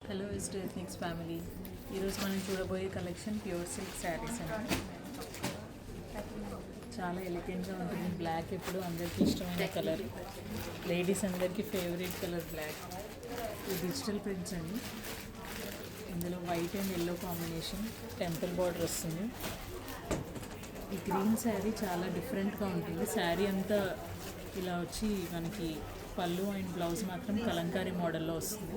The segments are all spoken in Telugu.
Hello ఇస్టర్ ethnics family. ఈరోజు మనం చూడబోయే కలెక్షన్ ప్యూర్ సిల్క్ శారీస్ అండి. చాలా ఎలిగెంట్గా ఉంటుంది. బ్లాక్ ఎప్పుడు అందరికీ ఇష్టమైన కలర్, లేడీస్ అందరికీ ఫేవరెట్ కలర్ బ్లాక్. ఇది డిజిటల్ ప్రింట్స్ అండి. ఇందులో white and yellow combination, temple border వస్తుంది. ఈ గ్రీన్ శారీ చాలా డిఫరెంట్గా ఉంటుంది. శారీ అంతా ఇలా వచ్చి మనకి పళ్ళు అండ్ బ్లౌజ్ మాత్రం కలంకారీ మోడల్లో వస్తుంది.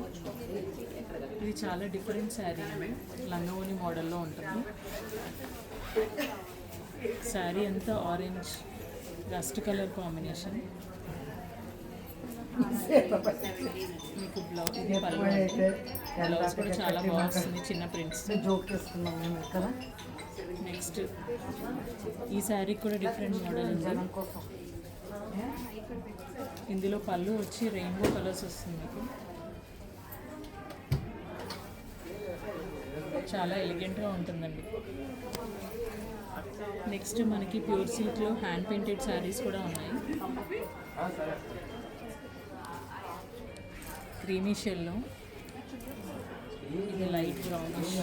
ఇది చాలా డిఫరెంట్ శారీ అండి, లంగావోని మోడల్లో ఉంటుంది. శారీ అంతా ఆరెంజ్ రస్ట్ కలర్ కాంబినేషన్. మీకు బ్లౌజ్ ఇది పళ్ళు, బ్లౌజ్ కూడా చాలా బాగుంటుంది, చిన్న ప్రింట్స్. నెక్స్ట్ ఈ శారీ కూడా డిఫరెంట్ మోడల్ ఉంది. ఇందులో పళ్ళు వచ్చి రెయిన్బో కలర్స్ వస్తుంది. మీకు చాలా ఎలిగెంట్గా ఉంటుందండి. నెక్స్ట్ మనకి ప్యూర్ సిల్క్లో హ్యాండ్ పెయింటెడ్ శారీస్ కూడా ఉన్నాయి. క్రీమీ షెల్లో, ఇది లైట్ బ్రౌనిష్.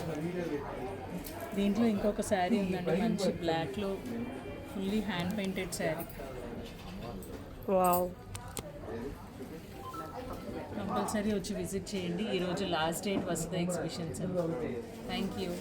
దీంట్లో ఇంకొక శారీ ఉందండి, మంచి బ్లాక్లో fully hand painted sari. Wow, compulsory వచ్చి విజిట్ చేయండి. ఈరోజు last date Vasudha exhibitions. Thank you.